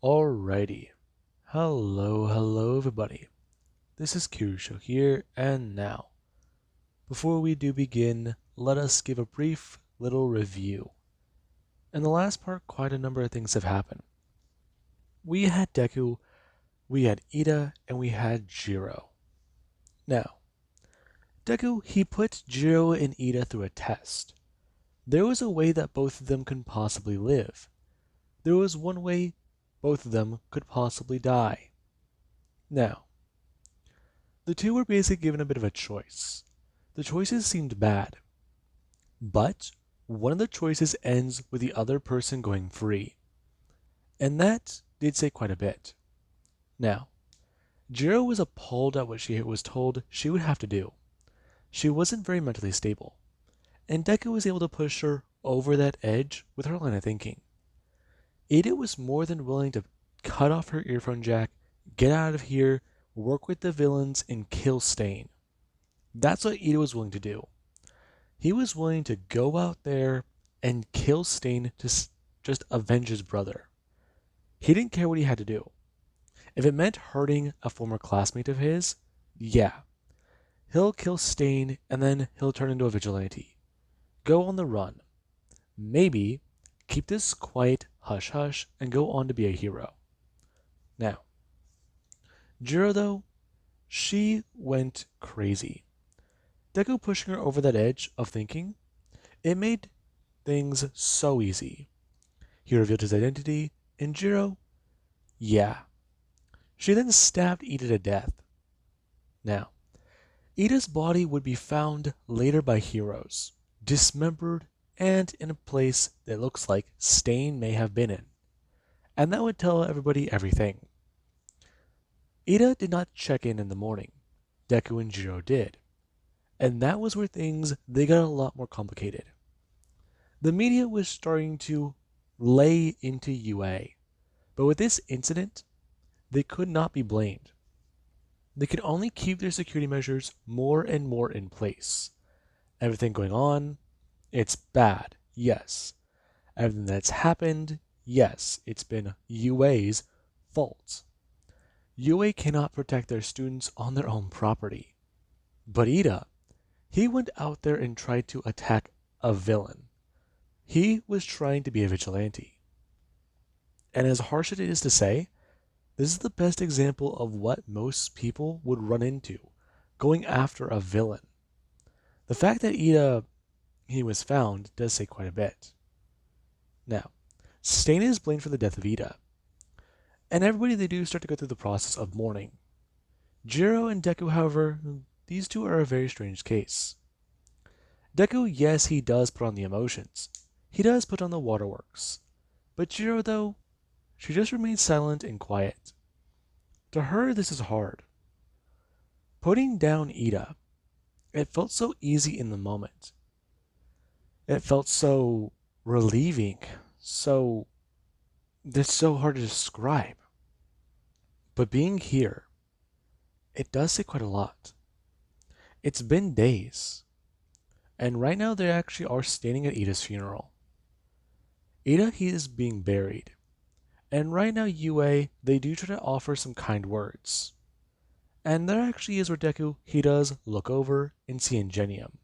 Alrighty. Hello everybody. This is Kirusho here, and now, before we do begin, let us give a brief little review. In the last part, quite a number of things have happened. We had Deku, we had Iida, and we had Jiro. Now, Deku, he put Jiro and Iida through a test. There was a way that both of them could possibly live. There was one way both of them could possibly die. Now, the two were basically given a bit of a choice. The choices seemed bad, but one of the choices ends with the other person going free. And that did say quite a bit. Now, Jiro was appalled at what she was told she would have to do. She wasn't very mentally stable, and Deku was able to push her over that edge with her line of thinking. Iida was more than willing to cut off her earphone jack, get out of here, work with the villains, and kill Stain. That's what Iida was willing to do. He was willing to go out there and kill Stain to just avenge his brother. He didn't care what he had to do. If it meant hurting a former classmate of his, yeah. He'll kill Stain and then he'll turn into a vigilante. Go on the run. Maybe keep this quiet hush hush and go on to be a hero. Now, Jiro though, she went crazy. Deku pushing her over that edge of thinking, it made things so easy. He revealed his identity, and Jiro, yeah. She then stabbed Iida to death. Now, Iida's body would be found later by heroes, dismembered and in a place that looks like Stain may have been in. And that would tell everybody everything. Iida did not check in the morning. Deku and Jiro did. And that was where they got a lot more complicated. The media was starting to lay into UA. But with this incident, they could not be blamed. They could only keep their security measures more and more in place. Everything going on, it's bad, yes. Everything that's happened, yes, it's been UA's fault. UA cannot protect their students on their own property. But Iida, he went out there and tried to attack a villain. He was trying to be a vigilante. And as harsh as it is to say, this is the best example of what most people would run into, going after a villain. The fact that Iida, he was found, does say quite a bit. Now, Stain is blamed for the death of Iida, and everybody they do start to go through the process of mourning. Jiro and Deku, however, these two are a very strange case. Deku, yes, he does put on the emotions. He does put on the waterworks. But Jiro, though, she just remains silent and quiet. To her, this is hard. Putting down Iida, it felt so easy in the moment. It felt so relieving, it's so hard to describe. But being here, it does say quite a lot. It's been days, and right now they actually are standing at Iida's funeral. Iida, he is being buried. And right now, UA, they do try to offer some kind words. And there actually is where Deku, he does look over and see Ingenium.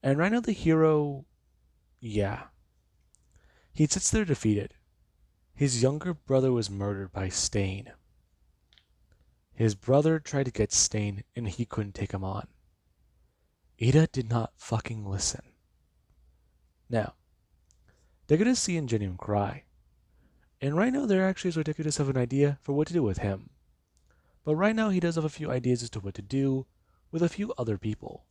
And right now the hero, yeah. He sits there defeated. His younger brother was murdered by Stain. His brother tried to get Stain and he couldn't take him on. Iida did not fucking listen. Now, Deku does see Ingenium cry. And right now there actually is where Deku does have an idea for what to do with him. But right now he does have a few ideas as to what to do with a few other people.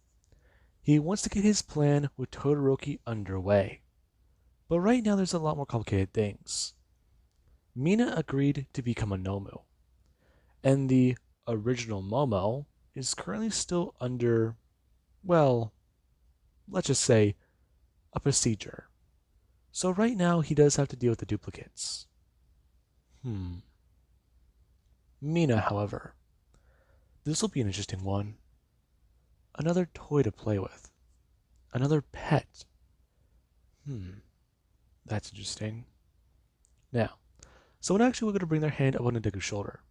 He wants to get his plan with Todoroki underway. But right now there's a lot more complicated things. Mina agreed to become a Nomu. And the original Momo is currently still under, well, let's just say, a procedure. So right now he does have to deal with the duplicates. Mina, however, this will be an interesting one. Another toy to play with. Another pet. That's interesting. Now, someone actually was going to bring their hand up on Deku's shoulder.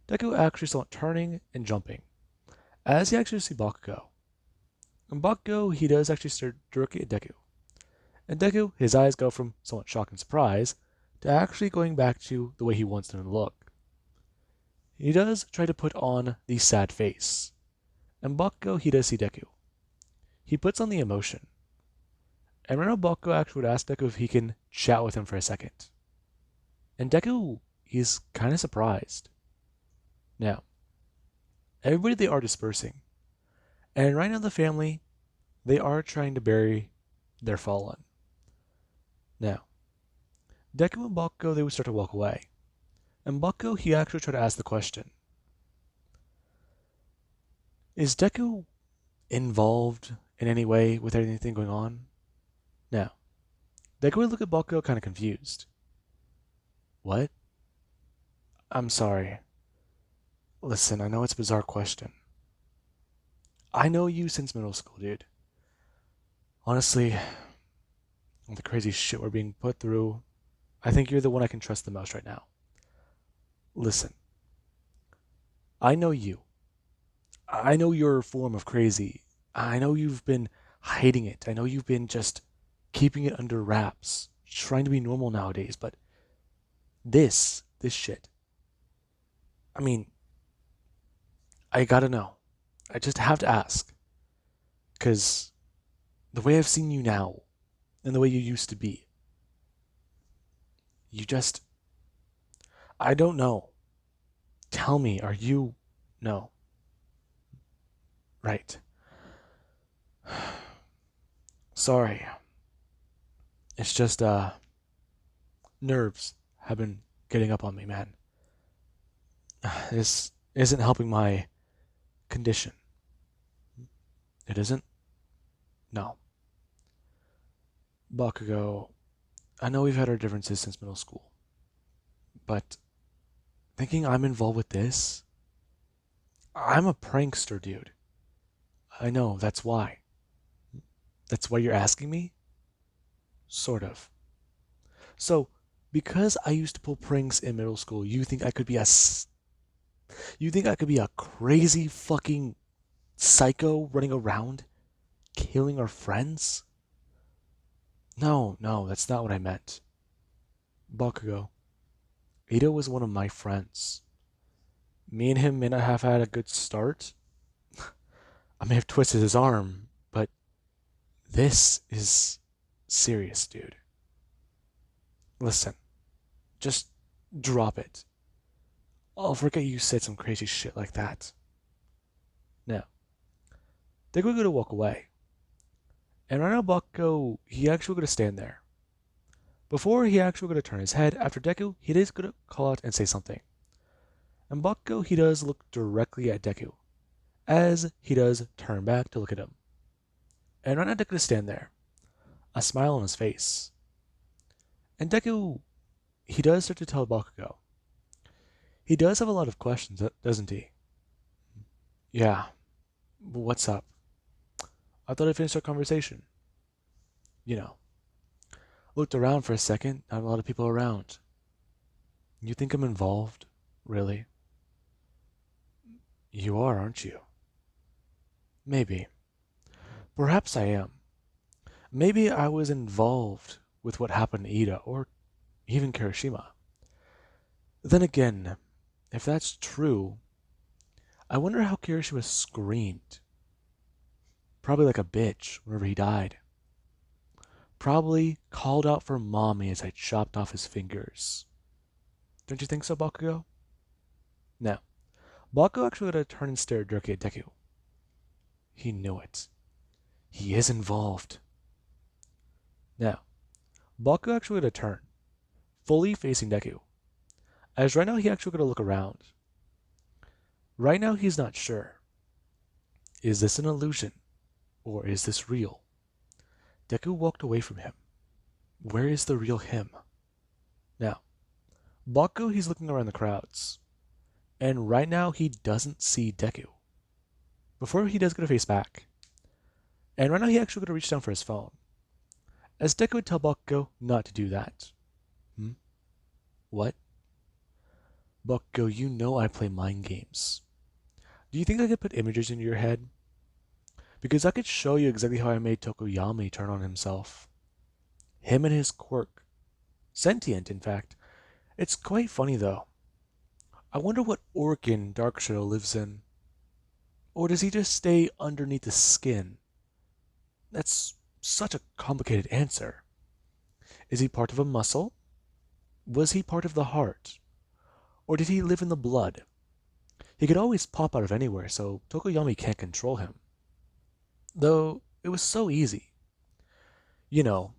Deku actually saw it turning and jumping, as he actually sees Bakugo. And Bakugo, he does actually start directly at Deku. And Deku, his eyes go from somewhat shock and surprise to actually going back to the way he wants them to look. He does try to put on the sad face. And Bakugo, he does see Deku. He puts on the emotion. And right now Bakugo actually would ask Deku if he can chat with him for a second. And Deku, he's kind of surprised. Now, everybody, they are dispersing. And right now the family, they are trying to bury their fallen. Now, Deku and Bakugo, they would start to walk away. And Bakugo, he actually tried to ask the question. Is Deku involved in any way with anything going on? Now, Deku would look at Bakugo kind of confused. What? I'm sorry. Listen, I know it's a bizarre question. I know you since middle school, dude. Honestly, all the crazy shit we're being put through, I think you're the one I can trust the most right now. Listen, I know you. I know your form of crazy. I know you've been hiding it. I know you've been just keeping it under wraps, trying to be normal nowadays, but this shit. I mean, I gotta know. I just have to ask. Because the way I've seen you now, and the way you used to be, you just. I don't know. Tell me, are you. No. Right. Sorry. It's just, nerves have been getting up on me, man. This isn't helping my condition. It isn't? No. Bakugo, I know we've had our differences since middle school, but thinking I'm involved with this? I'm a prankster, dude. I know, that's why. That's why you're asking me? Sort of. So, because I used to pull pranks in middle school, you think I could be a crazy fucking psycho running around killing our friends? No, that's not what I meant. Bakugo, Iida was one of my friends. Me and him may not have had a good start. I may have twisted his arm, but this is serious, dude. Listen, just drop it. I'll forget you said some crazy shit like that. Now, they're going to walk away. And right now, Bakugo, he actually going to stand there. Before he actually going to turn his head, after Deku, he is going to call out and say something. And Bakugo, he does look directly at Deku, as he does turn back to look at him. And right now, Deku is stand there, a smile on his face. And Deku, he does start to tell Bakugo. He does have a lot of questions, doesn't he? Yeah. What's up? I thought I finished our conversation. You know. Looked around for a second, not a lot of people around. You think I'm involved? Really? You are, aren't you? Maybe. Perhaps I am. Maybe I was involved with what happened to Iida, or even Kirishima. Then again, if that's true, I wonder how Kirishima screamed. Probably like a bitch whenever he died. Probably called out for mommy as I chopped off his fingers. Don't you think so, Bakugo? Now, Bakugo actually got to turn and stare directly at Deku. He knew it. He is involved. Now, Bakugo actually got to turn, fully facing Deku. As right now he actually got to look around. Right now he's not sure. Is this an illusion? Or is this real? Deku walked away from him. Where is the real him? Now, Bakugo, he's looking around the crowds. And right now he doesn't see Deku. Before he does get a face back. And right now he actually got to reach down for his phone. As Deku would tell Bakugo not to do that. What? Bucko, you know I play mind games. Do you think I could put images in your head? Because I could show you exactly how I made Tokoyami turn on himself. Him and his quirk. Sentient, in fact. It's quite funny, though. I wonder what organ Dark Shadow lives in. Or does he just stay underneath the skin? That's such a complicated answer. Is he part of a muscle? Was he part of the heart? Or did he live in the blood? He could always pop out of anywhere, so Tokoyami can't control him. Though it was so easy. You know,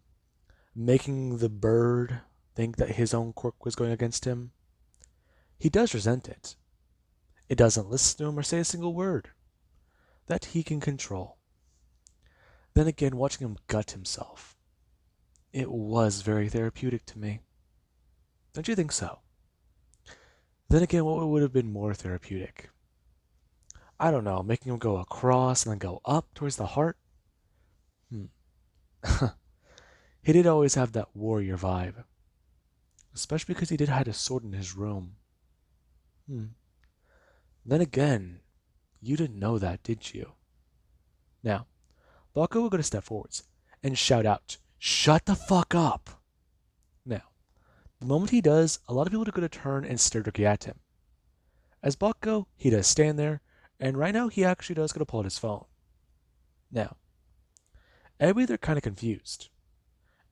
making the bird think that his own quirk was going against him. He does resent it. It doesn't listen to him or say a single word. That he can control. Then again, watching him gut himself. It was very therapeutic to me. Don't you think so? Then again, what would have been more therapeutic? I don't know, making him go across and then go up towards the heart? Hmm. He did always have that warrior vibe. Especially because he did hide a sword in his room. Then again, you didn't know that, did you? Now, Bakugo will go to step forwards and shout out, "Shut the fuck up!" Now, the moment he does, a lot of people are going to turn and stare directly at him. As Bakugo, he does stand there, and right now he actually does go to pull out his phone. Now, everybody they're kind of confused.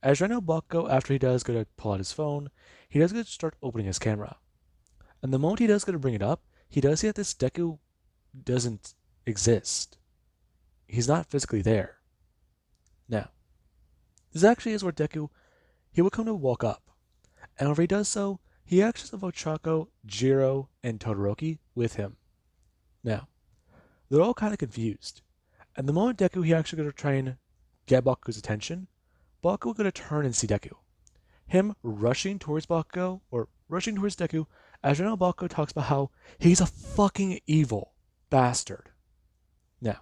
As right now Bakugo, after he does go to pull out his phone, he does go to start opening his camera. And the moment he does go to bring it up, he does see that this Deku doesn't exist. He's not physically there. Now, this actually is where Deku, he will come to walk up. And whenever he does so, he actually has Ochako, Jiro, and Todoroki with him. Now, they're all kind of confused. And the moment Deku, he actually going to try and get Bakugo's attention, Bakugo going to turn and see Deku. Him rushing towards Bakugo, or rushing towards Deku, as General Bakugo talks about how he's a fucking evil bastard. Now,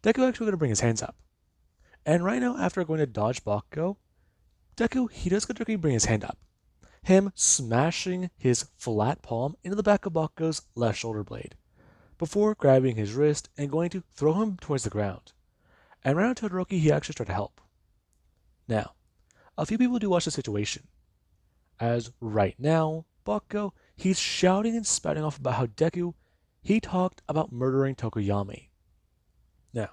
Deku actually going to bring his hands up. And right now, after going to dodge Bakugo, Deku, he does going to bring his hand up. Him smashing his flat palm into the back of Bakugo's left shoulder blade, before grabbing his wrist and going to throw him towards the ground. And right now, Todoroki, he actually tried to help. Now, a few people do watch the situation, as right now, Bakugo, he's shouting and spouting off about how Deku, he talked about murdering Tokoyami. Now,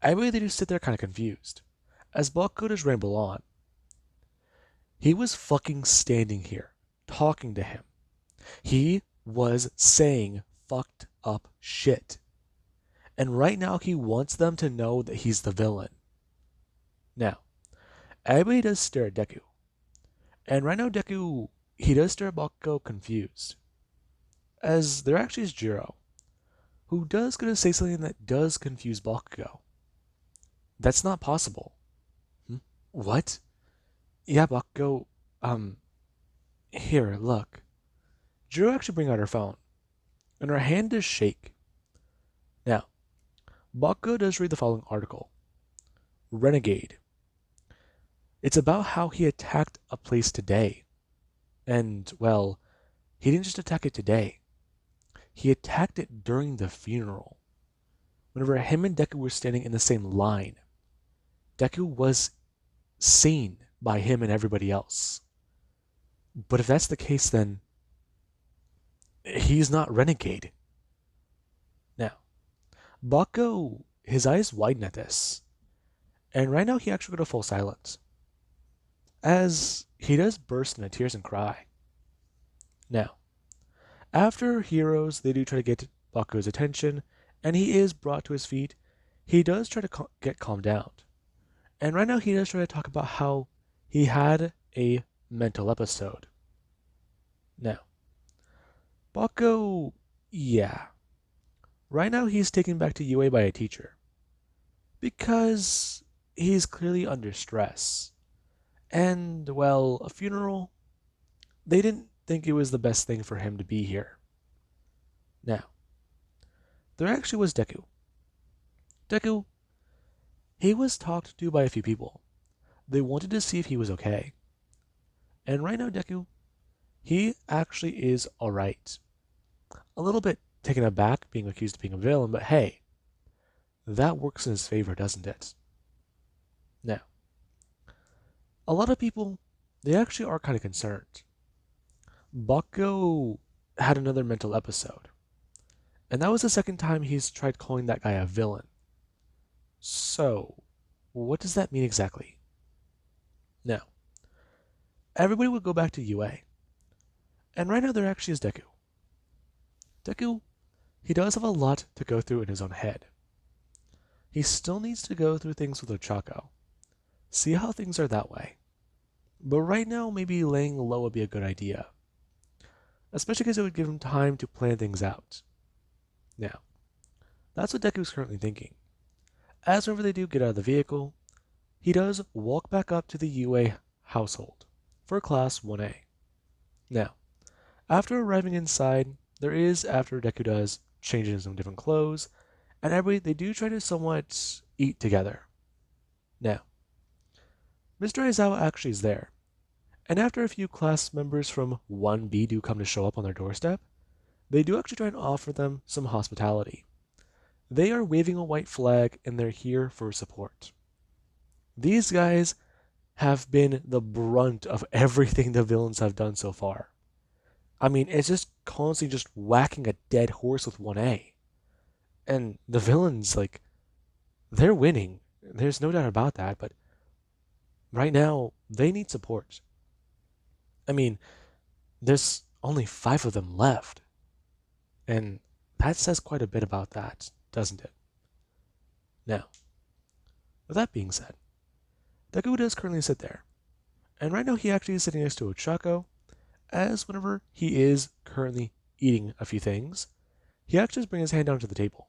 everybody they just sit there kind of confused, as Bakugo just ramble on. He was fucking standing here, talking to him. He was saying fucked up shit. And right now he wants them to know that he's the villain. Now, everybody does stare at Deku. And right now Deku, he does stare at Bakugo confused. As there actually is Jiro, who does going to say something that does confuse Bakugo. That's not possible. What? Yeah, Bakugo, here, look. Jiro actually bring out her phone, and her hand does shake. Now, Bakugo does read the following article. Renegade. It's about how he attacked a place today. And, well, he didn't just attack it today. He attacked it during the funeral. Whenever him and Deku were standing in the same line, Deku was seen by him and everybody else. But if that's the case, then he's not Renegade. Now, Bakugo, his eyes widen at this. And right now he actually got a full silence. As he does burst into tears and cry. Now, after heroes, they do try to get Bakugo's attention, and he is brought to his feet, he does try to get calmed down. And right now he does try to talk about how he had a mental episode. Now, Bakugo, yeah. Right now he's taken back to UA by a teacher. Because he's clearly under stress. And, well, a funeral, they didn't think it was the best thing for him to be here. Now, there actually was Deku. Deku, he was talked to by a few people. They wanted to see if he was okay. And right now, Deku, he actually is alright. A little bit taken aback being accused of being a villain, but hey, that works in his favor, doesn't it? Now, a lot of people, they actually are kind of concerned. Bakugo had another mental episode, and that was the second time he's tried calling that guy a villain. So, what does that mean exactly? Now, everybody would go back to UA, and right now there actually is Deku. Deku, he does have a lot to go through in his own head. He still needs to go through things with Ochako, see how things are that way. But right now, maybe laying low would be a good idea, especially because it would give him time to plan things out. Now, that's what Deku's currently thinking. As whenever they do get out of the vehicle, he does walk back up to the UA household for Class 1A. Now, after arriving inside, there is, after Deku does, change into some different clothes, and they do try to somewhat eat together. Now, Mr. Aizawa actually is there, and after a few class members from 1B do come to show up on their doorstep, they do actually try and offer them some hospitality. They are waving a white flag and they're here for support. These guys have been the brunt of everything the villains have done so far. I mean, it's just constantly just whacking a dead horse with 1A. And the villains, like, they're winning. There's no doubt about that, but right now, they need support. I mean, there's only 5 of them left. And that says quite a bit about that, doesn't it? Now, with that being said, Deku does currently sit there. And right now he actually is sitting next to Ochako, as whenever he is currently eating a few things, he actually just brings his hand down to the table.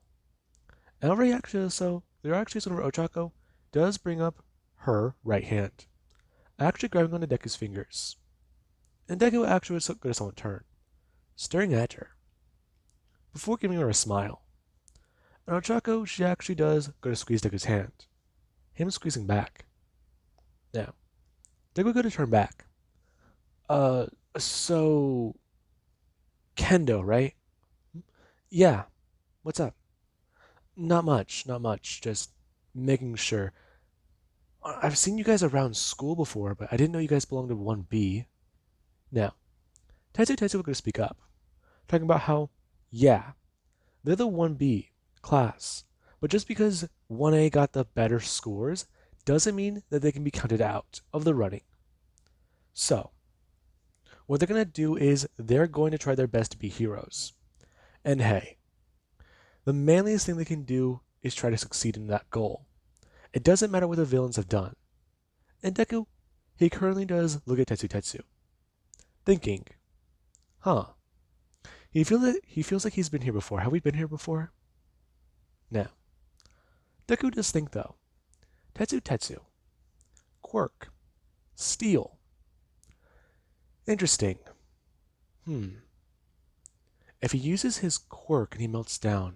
And whenever he actually does so, there actually whenever Ochako does bring up her right hand, actually grabbing onto Deku's fingers. And Deku actually would go to someone turn, staring at her, before giving her a smile. And Ochako, she actually does go to squeeze Deku's hand, him squeezing back. Now, Deku would go to turn back. So Kendo, right? Yeah. What's up? Not much, not much. Just making sure. I've seen you guys around school before, but I didn't know you guys belonged to 1B. Now, Tetsu was going to speak up, talking about how, yeah, they're the 1B class, but just because 1A got the better scores doesn't mean that they can be counted out of the running. So, what they're going to do is they're going to try their best to be heroes. And hey, the manliest thing they can do is try to succeed in that goal. It doesn't matter what the villains have done. And Deku, he currently does look at Tetsu, thinking, huh, he feels like he's been here before. Have we been here before? Now, Deku does think though, Tetsu, quirk, steel. Interesting. If he uses his quirk and he melts down,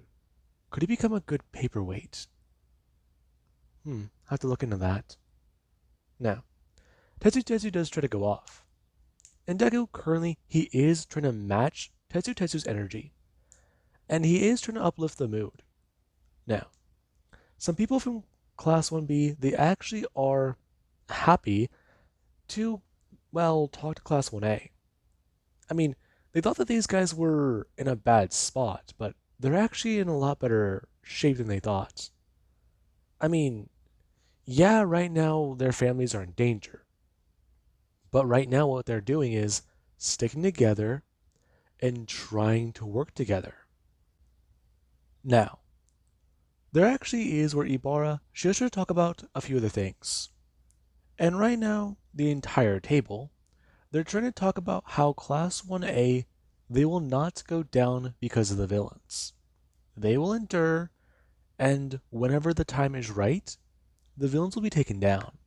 could he become a good paperweight? I have to look into that. Now, Tetsu does try to go off. And Deku currently, he is trying to match Tetsu's energy. And he is trying to uplift the mood. Now, some people from Class 1B, they actually are happy to, well, talk to Class 1A. I mean, they thought that these guys were in a bad spot, but they're actually in a lot better shape than they thought. I mean, yeah, right now their families are in danger. But right now what they're doing is sticking together and trying to work together. Now, there actually is where Ibara should talk about a few other things. And right now, the entire table, they're trying to talk about how Class 1A, they will not go down because of the villains. They will endure, and whenever the time is right, the villains will be taken down.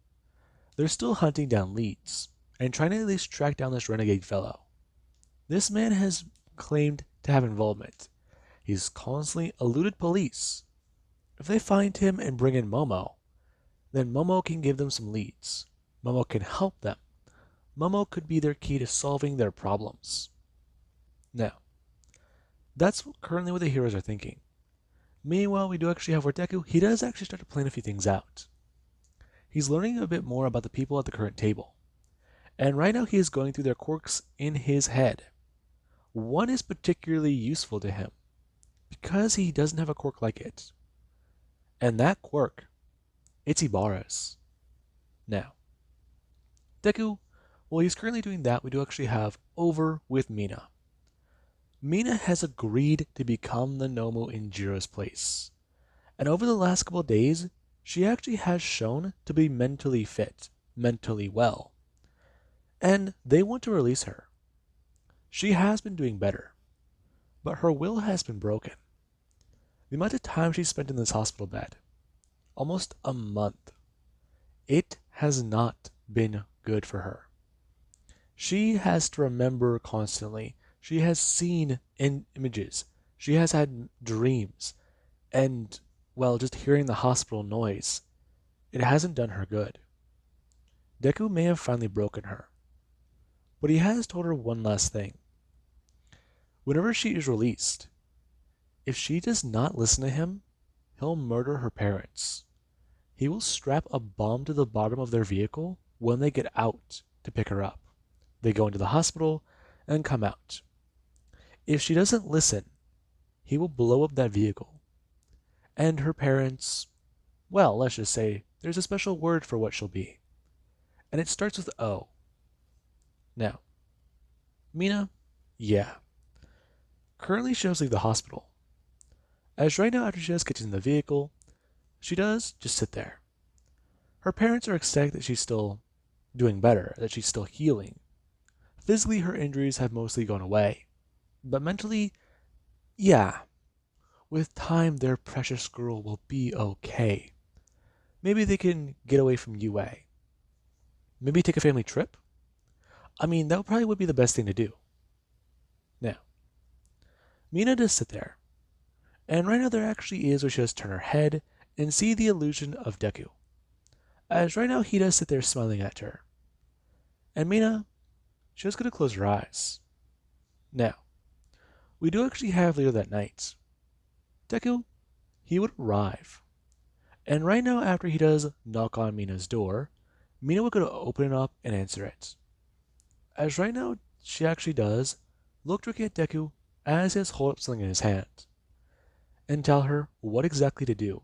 They're still hunting down leads, and trying to at least track down this renegade fellow. This man has claimed to have involvement. He's constantly eluded police. If they find him and bring in Momo, then Momo can give them some leads. Momo can help them. Momo could be their key to solving their problems. Now, that's currently what the heroes are thinking. Meanwhile, we do actually have where Deku, he does actually start to plan a few things out. He's learning a bit more about the people at the current table. And right now he is going through their quirks in his head. One is particularly useful to him because he doesn't have a quirk like it. And that quirk, it's Ibarra's. Now, Deku, while he's currently doing that, we do actually have over with Mina. Mina has agreed to become the Nomu in Jiro's place. And over the last couple of days, she actually has shown to be mentally fit, mentally well. And they want to release her. She has been doing better, but her will has been broken. The amount of time she spent in this hospital bed, almost a month, it has not been good for her. She has to remember constantly. She has seen images. She has had dreams. And, well, just hearing the hospital noise, it hasn't done her good. Deku may have finally broken her, but he has told her one last thing. Whenever she is released, if she does not listen to him, he'll murder her parents. He will strap a bomb to the bottom of their vehicle when they get out to pick her up. They go into the hospital and come out. If she doesn't listen, he will blow up that vehicle. And her parents, well, let's just say there's a special word for what she'll be. And it starts with O. Now, Mina, yeah. Currently she does leave the hospital. As right now after she does get in the vehicle, she does just sit there. Her parents are ecstatic that she's still doing better, that she's still healing. Physically, her injuries have mostly gone away. But mentally, yeah. With time, their precious girl will be okay. Maybe they can get away from UA. Maybe take a family trip? I mean, that probably would be the best thing to do. Now, Mina does sit there. And right now there actually is where she does turn her head and see the illusion of Deku. As right now he does sit there smiling at her. And Mina, she's going to close her eyes. Now, we do actually have later that night. Deku, he would arrive. And right now after he does knock on Mina's door, Mina would go to open it up and answer it. As right now she actually does look directly at Deku as he has hold up something in his hand. And tell her what exactly to do.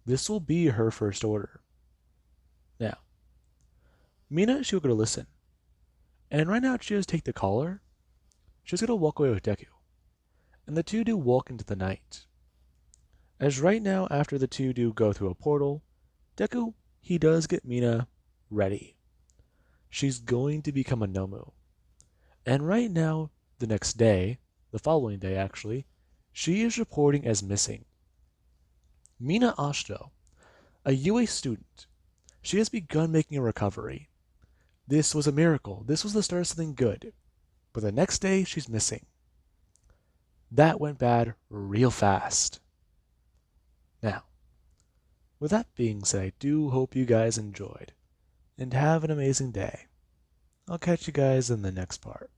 This will be her first order. Now, Mina, she will go to listen. And right now she does take the collar. She's going to walk away with Deku. And the two do walk into the night. As right now, after the two do go through a portal, Deku, he does get Mina ready. She's going to become a Nomu. And right now, the next day, the following day actually, she is reporting as missing. Mina Ashito, a UA student, she has begun making a recovery. This was a miracle. This was the start of something good. But the next day, she's missing. That went bad real fast. Now, with that being said, I do hope you guys enjoyed. And have an amazing day. I'll catch you guys in the next part.